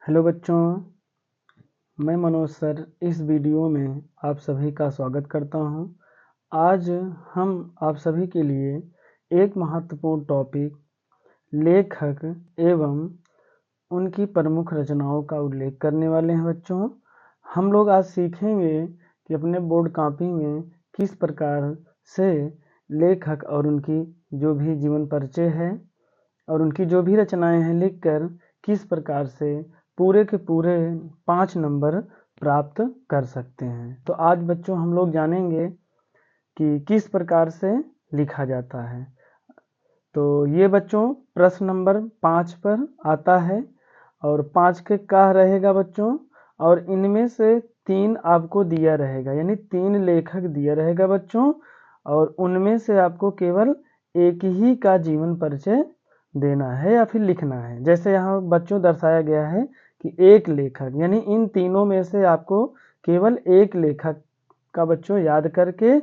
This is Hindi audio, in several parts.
हेलो बच्चों, मैं मनोज सर इस वीडियो में आप सभी का स्वागत करता हूं। आज हम आप सभी के लिए एक महत्वपूर्ण टॉपिक लेखक एवं उनकी प्रमुख रचनाओं का उल्लेख करने वाले हैं। बच्चों, हम लोग आज सीखेंगे कि अपने बोर्ड कॉपी में किस प्रकार से लेखक और उनकी जो भी जीवन परिचय है और उनकी जो भी रचनाएं हैं लिखकर किस प्रकार से पूरे के पूरे 5 नंबर प्राप्त कर सकते हैं। तो आज बच्चों हम लोग जानेंगे कि किस प्रकार से लिखा जाता है। तो ये बच्चों प्रश्न नंबर 5 पर आता है और 5 के का रहेगा बच्चों, और इनमें से 3 आपको दिया रहेगा, यानी 3 लेखक दिया रहेगा बच्चों, और उनमें से आपको केवल एक ही का जीवन परिचय देना है या फिर लिखना है। जैसे यहाँ बच्चों दर्शाया गया है कि एक लेखक, यानी इन तीनों में से आपको केवल एक लेखक का बच्चों याद करके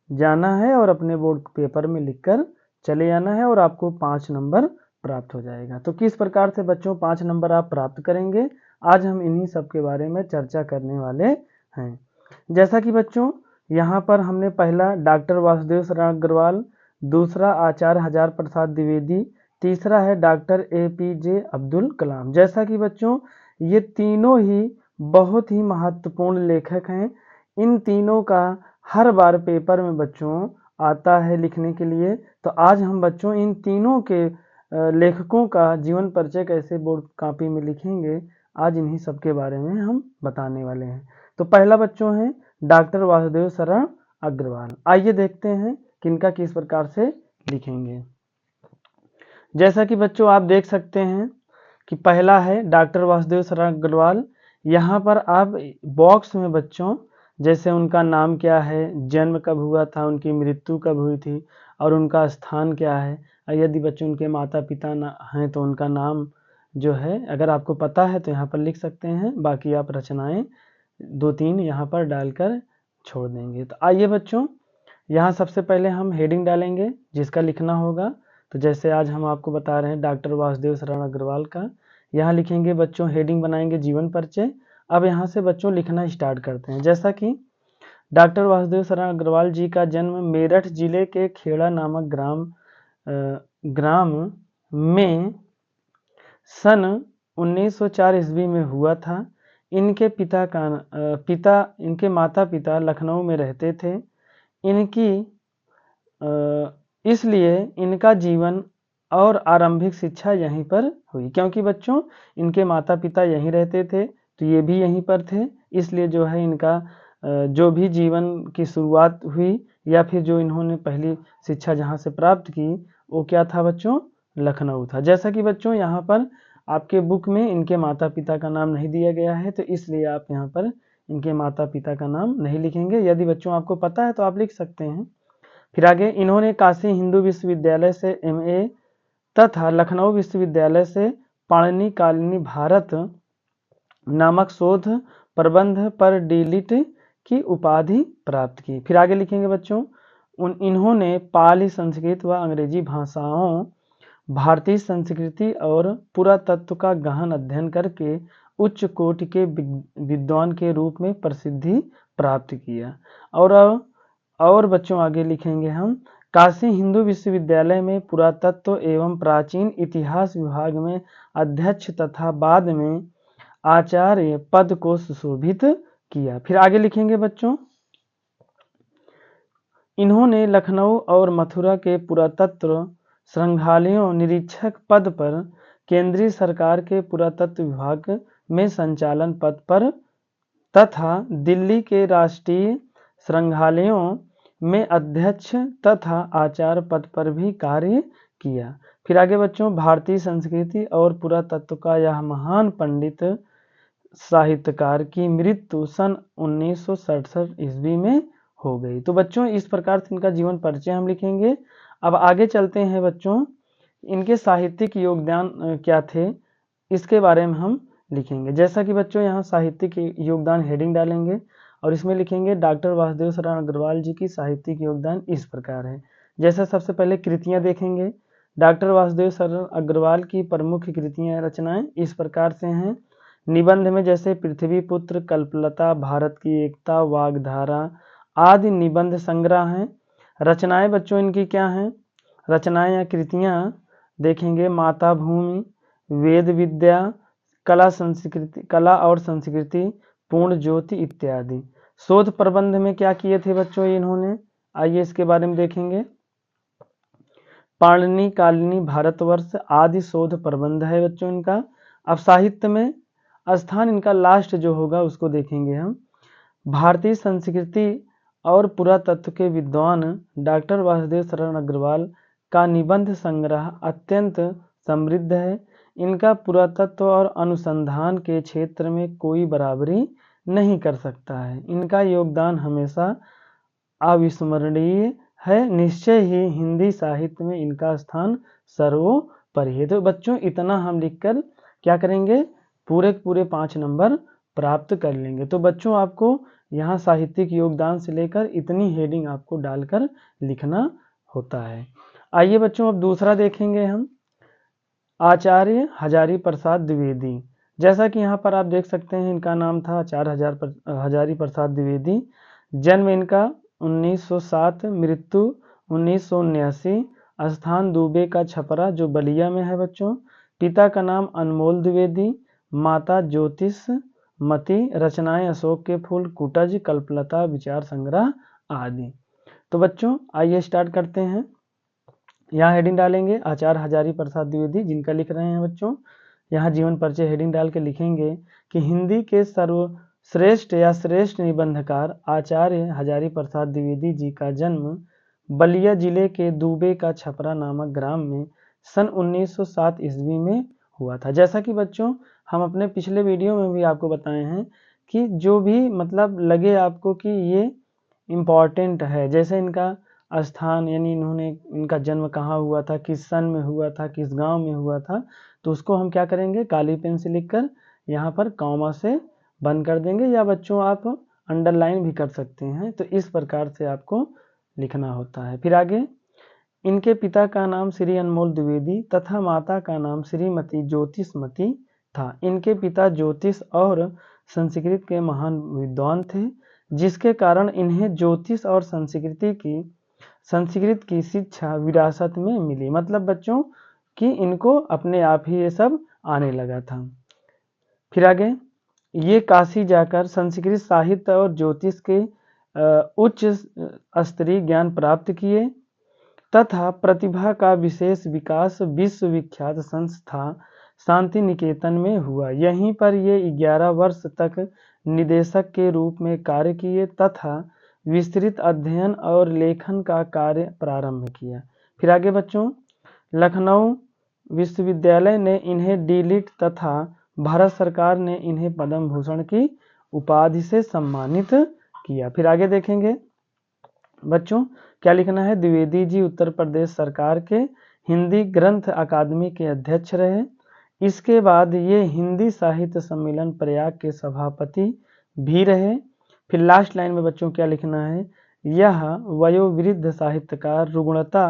जाना है और अपने बोर्ड पेपर में लिखकर चले जाना है और आपको 5 नंबर प्राप्त हो जाएगा। तो किस प्रकार से बच्चों 5 नंबर आप प्राप्त करेंगे, आज हम इन्हीं सब के बारे में चर्चा करने वाले हैं। जैसा कि बच्चों यहाँ पर हमने पहला डॉक्टर वासुदेव शरण अग्रवाल, दूसरा आचार्य हजार प्रसाद द्विवेदी, तीसरा है डॉक्टर APJ अब्दुल कलाम। जैसा कि बच्चों ये तीनों ही बहुत ही महत्वपूर्ण लेखक हैं। इन तीनों का हर बार पेपर में बच्चों आता है लिखने के लिए। तो आज हम बच्चों इन तीनों के लेखकों का जीवन परिचय कैसे बोर्ड कॉपी में लिखेंगे, आज इन्हीं सब के बारे में हम बताने वाले हैं। तो पहला बच्चों है डॉक्टर वासुदेव शरण अग्रवाल। आइए देखते हैं कि इनका किस प्रकार से लिखेंगे। जैसा कि बच्चों आप देख सकते हैं कि पहला है डॉक्टर वासुदेव शरण अग्रवाल। यहाँ पर आप बॉक्स में बच्चों जैसे उनका नाम क्या है, जन्म कब हुआ था, उनकी मृत्यु कब हुई थी और उनका स्थान क्या है। यदि बच्चों उनके माता पिता हैं तो उनका नाम जो है अगर आपको पता है तो यहाँ पर लिख सकते हैं, बाकी आप रचनाएं 2-3 यहाँ पर डालकर छोड़ देंगे। तो आइए बच्चों यहाँ सबसे पहले हम हेडिंग डालेंगे जिसका लिखना होगा। तो जैसे आज हम आपको बता रहे हैं डॉक्टर वासुदेव शरण अग्रवाल का, यहाँ लिखेंगे बच्चों, हेडिंग बनाएंगे जीवन परिचय। अब यहाँ से बच्चों लिखना स्टार्ट करते हैं। जैसा कि डॉक्टर वासुदेव शरण अग्रवाल जी का जन्म मेरठ जिले के खेड़ा नामक ग्राम में सन 1904 ईस्वी में हुआ था। इनके इनके माता पिता लखनऊ में रहते थे। इसलिए इनका जीवन और आरंभिक शिक्षा यहीं पर हुई, क्योंकि बच्चों इनके माता पिता यहीं रहते थे तो ये भी यहीं पर थे। इसलिए जो है इनका जो भी जीवन की शुरुआत हुई या फिर जो इन्होंने पहली शिक्षा जहाँ से प्राप्त की वो क्या था बच्चों, लखनऊ था। जैसा कि बच्चों यहाँ पर आपके बुक में इनके माता पिता का नाम नहीं दिया गया है तो इसलिए आप यहाँ पर इनके माता पिता का नाम नहीं लिखेंगे। यदि बच्चों आपको पता है तो आप लिख सकते हैं। फिर आगे इन्होंने काशी हिंदू विश्वविद्यालय से MA तथा लखनऊ विश्वविद्यालय से पाणिनिकालीन भारत नामक शोध प्रबंध पर D.Litt की उपाधि प्राप्त की। फिर आगे लिखेंगे बच्चों, इन्होंने पाली, संस्कृत व अंग्रेजी भाषाओं, भारतीय संस्कृति और पुरातत्व का गहन अध्ययन करके उच्च कोटि के विद्वान के रूप में प्रसिद्धि प्राप्त किया। और बच्चों आगे लिखेंगे हम, काशी हिंदू विश्वविद्यालय में पुरातत्व एवं प्राचीन इतिहास विभाग में अध्यक्ष तथा बाद में आचार्य पद को सुशोभित किया। फिर आगे लिखेंगे बच्चों, इन्होंने लखनऊ और मथुरा के पुरातत्व संग्रहालयों निरीक्षक पद पर, केंद्रीय सरकार के पुरातत्व विभाग में संचालन पद पर तथा दिल्ली के राष्ट्रीय संग्रहालयों में अध्यक्ष तथा आचार्य पद पर भी कार्य किया। फिर आगे बच्चों, भारतीय संस्कृति और पुरातत्व का यह महान पंडित साहित्यकार की मृत्यु सन 1967 ईस्वी में हो गई। तो बच्चों इस प्रकार से इनका जीवन परिचय हम लिखेंगे। अब आगे चलते हैं बच्चों, इनके साहित्यिक योगदान क्या थे इसके बारे में हम लिखेंगे। जैसा कि बच्चों यहाँ साहित्यिक योगदान हेडिंग डालेंगे और इसमें लिखेंगे डॉक्टर वासुदेव शरण अग्रवाल जी की साहित्यिक योगदान इस प्रकार है। जैसे सबसे पहले कृतियाँ देखेंगे। डॉक्टर वासुदेव शरण अग्रवाल की प्रमुख कृतियाँ रचनाएं इस प्रकार से हैं। निबंध में जैसे पृथ्वीपुत्र, कल्पलता, भारत की एकता, वाग्धारा आदि निबंध संग्रह हैं। रचनाएं बच्चों इनकी क्या हैं? रचनाएं या कृतियां देखेंगे माता भूमि, वेद विद्या, कला और संस्कृति, पूर्ण ज्योति इत्यादि। शोध प्रबंध में क्या किए थे बच्चों इन्होंने? आइए इसके बारे में देखेंगे। पाणिनि कालिनी भारतवर्ष आदि शोध प्रबंध है बच्चों इनका। अब साहित्य में स्थान इनका लास्ट जो होगा उसको देखेंगे हम। भारतीय संस्कृति और पुरातत्व के विद्वान डॉक्टर वासुदेव शरण अग्रवाल का निबंध संग्रह अत्यंत समृद्ध है। इनका पुरातत्व और अनुसंधान के क्षेत्र में कोई बराबरी नहीं कर सकता है। इनका योगदान हमेशा अविस्मरणीय है। निश्चय ही हिंदी साहित्य में इनका स्थान सर्वोपरि है। तो बच्चों इतना हम लिखकर क्या करेंगे? पूरे 5 नंबर प्राप्त कर लेंगे। तो बच्चों आपको यहाँ साहित्यिक योगदान से लेकर इतनी हेडिंग आपको डालकर लिखना होता है। आइए बच्चों अब दूसरा देखेंगे हम। आचार्य हजारी प्रसाद द्विवेदी। जैसा कि यहाँ पर आप देख सकते हैं इनका नाम था आचार्य हजारी प्रसाद द्विवेदी। जन्म इनका 1907, मृत्यु 1979। स्थान दुबे का छपरा जो बलिया में है बच्चों। पिता का नाम अनमोल द्विवेदी, माता ज्योतिष मती। रचनाएं अशोक के फूल, कुटज, कल्पलता, विचार संग्रह आदि। तो बच्चों आइए स्टार्ट करते हैं। यहाँ हेडिंग डालेंगे आचार्य हजारी प्रसाद द्विवेदी जिनका लिख रहे हैं बच्चों। यहाँ जीवन परिचय हेडिंग डाल के लिखेंगे कि हिंदी के सर्वश्रेष्ठ या श्रेष्ठ निबंधकार आचार्य हजारी प्रसाद द्विवेदी जी का जन्म बलिया जिले के दुबे का छपरा नामक ग्राम में सन 1907 ईस्वी में हुआ था। जैसा कि बच्चों हम अपने पिछले वीडियो में भी आपको बताए हैं कि जो भी मतलब लगे आपको कि ये इम्पॉर्टेंट है, जैसे इनका स्थान यानी इनका जन्म कहाँ हुआ था, किस सन में हुआ था, किस गांव में हुआ था, तो उसको हम क्या करेंगे? काली पेन से लिखकर यहाँ पर कॉमा से बंद कर देंगे, या बच्चों आप अंडरलाइन भी कर सकते हैं। तो इस प्रकार से आपको लिखना होता है। फिर आगे, इनके पिता का नाम श्री अनमोल द्विवेदी तथा माता का नाम श्रीमती ज्योतिषमती था। इनके पिता ज्योतिष और संस्कृत के महान विद्वान थे, जिसके कारण इन्हें ज्योतिष और संस्कृत की शिक्षा विरासत में मिली। मतलब बच्चों कि इनको अपने आप ही ये सब आने लगा था। फिर आगे, ये काशी जाकर संस्कृत साहित्य और ज्योतिष के उच्च स्तरीय ज्ञान प्राप्त किए तथा प्रतिभा का विशेष विकास विश्वविख्यात संस्था शांति निकेतन में हुआ। यहीं पर ये 11 वर्ष तक निदेशक के रूप में कार्य किए तथा विस्तृत अध्ययन और लेखन का कार्य प्रारंभ किया। फिर आगे बच्चों, लखनऊ विश्वविद्यालय ने इन्हें डीलिट तथा भारत सरकार ने इन्हें पद्म भूषण की उपाधि से सम्मानित किया। फिर आगे देखेंगे बच्चों क्या लिखना है। द्विवेदी जी उत्तर प्रदेश सरकार के हिंदी ग्रंथ अकादमी के अध्यक्ष रहे। इसके बाद ये हिंदी साहित्य सम्मेलन प्रयाग के सभापति भी रहे। फिर लास्ट लाइन में बच्चों क्या लिखना है। यह वयोवृद्ध साहित्यकार रुग्णता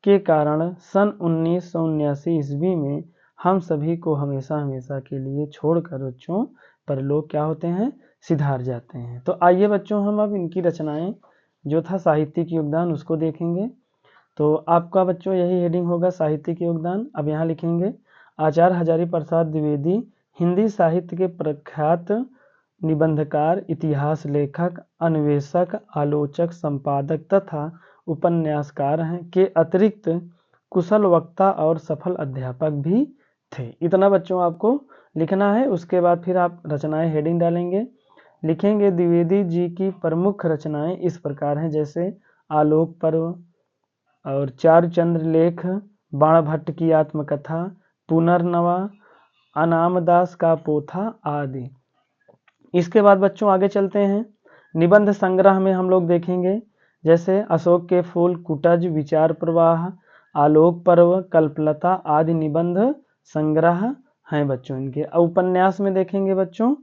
के कारण सन 1979 ईस्वी में हम सभी को हमेशा हमेशा के लिए छोड़कर बच्चों परलोक क्या होते हैं, सिधार जाते हैं। तो आइए बच्चों हम अब इनकी रचनाएं जो था साहित्यिक योगदान उसको देखेंगे। तो आपका बच्चों यही हेडिंग होगा साहित्यिक योगदान। अब यहाँ लिखेंगे आचार्य हजारी प्रसाद द्विवेदी हिंदी साहित्य के प्रख्यात निबंधकार, इतिहास लेखक, अन्वेषक, आलोचक, संपादक तथा उपन्यासकार हैं के अतिरिक्त कुशल वक्ता और सफल अध्यापक भी थे। इतना बच्चों आपको लिखना है। उसके बाद फिर आप रचनाएं हेडिंग डालेंगे, लिखेंगे द्विवेदी जी की प्रमुख रचनाएं इस प्रकार हैं, जैसे आलोक पर्व और चारुचंद्र लेख, बाणभट्ट की आत्मकथा, पुनर्नवा, अनामदास का पोथा आदि। इसके बाद बच्चों आगे चलते हैं। निबंध संग्रह में हम लोग देखेंगे जैसे अशोक के फूल, कुटज, विचार प्रवाह, आलोक पर्व, कल्पलता आदि निबंध संग्रह हैं बच्चों इनके। उपन्यास में देखेंगे बच्चों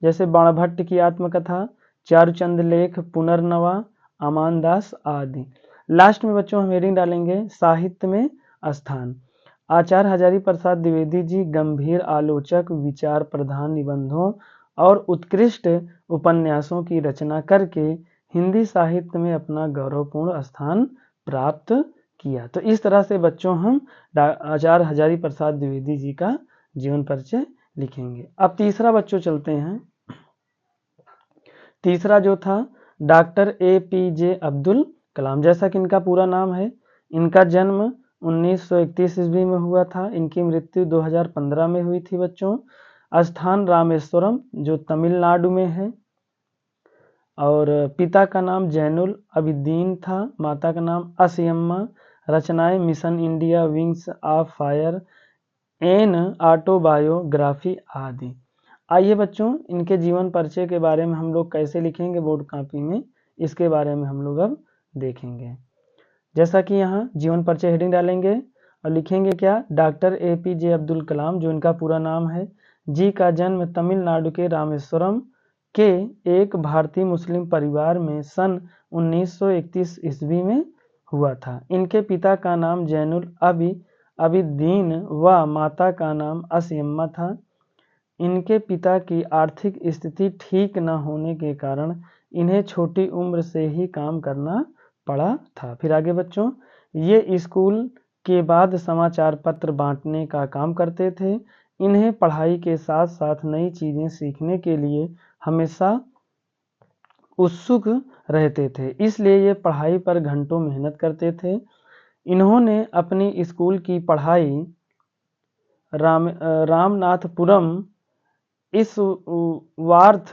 जैसे बाणभट्ट की आत्मकथा, चारुचंद्र लेख, पुनर्नवा, अमानदास आदि। लास्ट में बच्चों हम हेडिंग डालेंगे साहित्य में स्थान। आचार्य हजारी प्रसाद द्विवेदी जी गंभीर आलोचक, विचार प्रधान निबंधों और उत्कृष्ट उपन्यासों की रचना करके हिंदी साहित्य में अपना गौरवपूर्ण स्थान प्राप्त किया। तो इस तरह से बच्चों हम आचार्य हजारी प्रसाद द्विवेदी जी का जीवन परिचय लिखेंगे। अब तीसरा बच्चों चलते हैं। तीसरा जो था डॉक्टर APJ अब्दुल कलाम। जैसा कि इनका पूरा नाम है, इनका जन्म 1931 ईस्वी में हुआ था। इनकी मृत्यु 2015 में हुई थी बच्चों। स्थान रामेश्वरम जो तमिलनाडु में है। और पिता का नाम जैनुल अबिदीन था, माता का नाम असयम्मा। रचनाएं mission India, wings of fire, an autobiography आदि। आइए बच्चों, इनके जीवन परिचय के बारे में हम लोग कैसे लिखेंगे बोर्ड कॉपी में, इसके बारे में हम लोग अब देखेंगे। जैसा कि यहाँ जीवन परिचय हेडिंग डालेंगे और लिखेंगे क्या, डॉक्टर APJ अब्दुल कलाम जो इनका पूरा नाम है, जी का जन्म तमिलनाडु के रामेश्वरम के एक भारतीय मुस्लिम परिवार में सन 1931 ईस्वी में हुआ था। इनके पिता का नाम जैनुल अबिदीन व माता का नाम असयम्मा था। इनके पिता की आर्थिक स्थिति ठीक न होने के कारण इन्हें छोटी उम्र से ही काम करना पड़ा था। फिर आगे बच्चों, ये स्कूल के बाद समाचार पत्र बांटने का काम करते थे। इन्हें पढ़ाई के साथ साथ नई चीजें सीखने के लिए हमेशा उत्सुक रहते थे, इसलिए ये पढ़ाई पर घंटों मेहनत करते थे। इन्होंने अपनी स्कूल की पढ़ाई रामनाथपुरम इस वार्च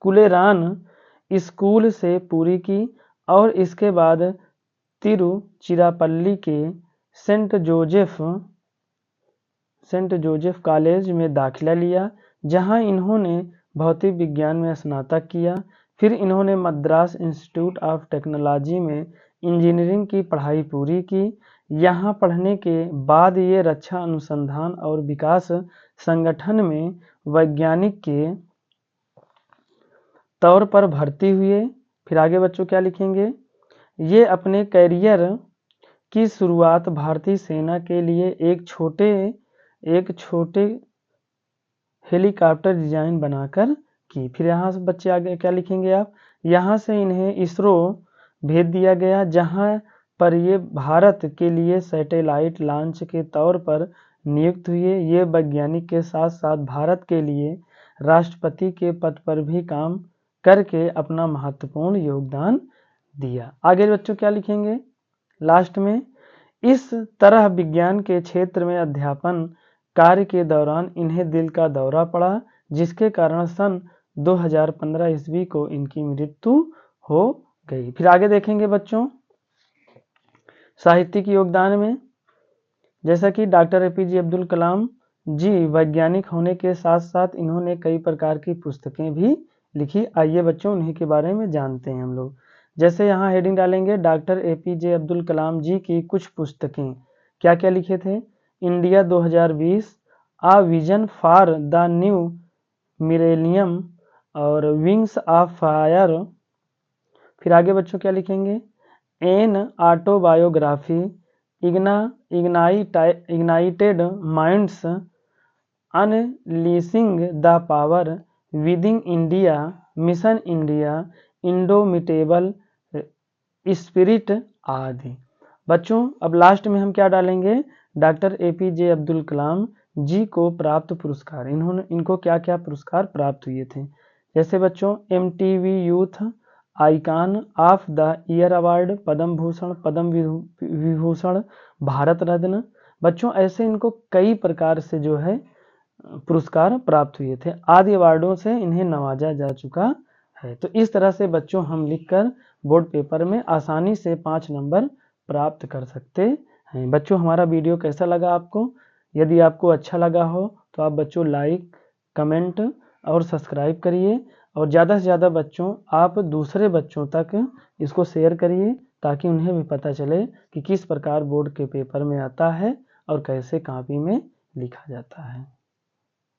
कुलेरान स्कूल से पूरी की और इसके बाद तिरुचिरापल्ली के सेंट जोसेफ कॉलेज में दाखिला लिया, जहां इन्होंने भौतिक विज्ञान में स्नातक किया। फिर इन्होंने मद्रास इंस्टीट्यूट ऑफ टेक्नोलॉजी में इंजीनियरिंग की पढ़ाई पूरी की। यहाँ पढ़ने के बाद ये रक्षा अनुसंधान और विकास संगठन में वैज्ञानिक के तौर पर भर्ती हुए। फिर आगे बच्चों क्या लिखेंगे, ये अपने कैरियर की शुरुआत भारतीय सेना के लिए एक छोटे हेलीकॉप्टर डिजाइन बनाकर की। फिर यहाँ से बच्चे आगे क्या लिखेंगे आप, यहाँ से इन्हें इसरो भेज दिया गया, जहाँ पर ये भारत के लिए सैटेलाइट लॉन्च के तौर पर नियुक्त हुए। ये वैज्ञानिक के साथ साथ भारत के लिए राष्ट्रपति के पद पर भी काम करके अपना महत्वपूर्ण योगदान दिया। आगे बच्चों क्या लिखेंगे लास्ट में, इस तरह विज्ञान के क्षेत्र में अध्यापन कार्य के दौरान इन्हें दिल का दौरा पड़ा, जिसके कारण सन 2015 ईस्वी को इनकी मृत्यु हो गई। फिर आगे देखेंगे बच्चों साहित्यिक योगदान में, जैसा कि डॉक्टर APJ अब्दुल कलाम जी वैज्ञानिक होने के साथ साथ इन्होंने कई प्रकार की पुस्तकें भी लिखी। आइए बच्चों उन्हीं के बारे में जानते हैं हम लोग। जैसे यहाँ हेडिंग डालेंगे, डॉक्टर APJ अब्दुल कलाम जी की कुछ पुस्तकें क्या क्या लिखे थे, India 2020, a vision for the new millennium और विंग्स ऑफ फायर। फिर आगे बच्चों क्या लिखेंगे, an autobiography, ignited minds, unleashing the power within India, mission India, indomitable spirit आदि। बच्चों अब लास्ट में हम क्या डालेंगे, डॉक्टर APJ अब्दुल कलाम जी को प्राप्त पुरस्कार। इनको क्या क्या पुरस्कार प्राप्त हुए थे, जैसे बच्चों MTV youth icon of the year award, Padma Bhushan, Padma Vibhushan, Bharat Ratna. बच्चों ऐसे इनको कई प्रकार से जो है पुरस्कार प्राप्त हुए थे, आदि अवार्डों से इन्हें नवाजा जा चुका है। तो इस तरह से बच्चों हम लिखकर बोर्ड पेपर में आसानी से 5 नंबर प्राप्त कर सकते हैं। बच्चों हमारा वीडियो कैसा लगा आपको, यदि आपको अच्छा लगा हो तो आप बच्चों लाइक, कमेंट और सब्सक्राइब करिए, और ज़्यादा से ज़्यादा बच्चों आप दूसरे बच्चों तक इसको शेयर करिए, ताकि उन्हें भी पता चले कि किस प्रकार बोर्ड के पेपर में आता है और कैसे कॉपी में लिखा जाता है।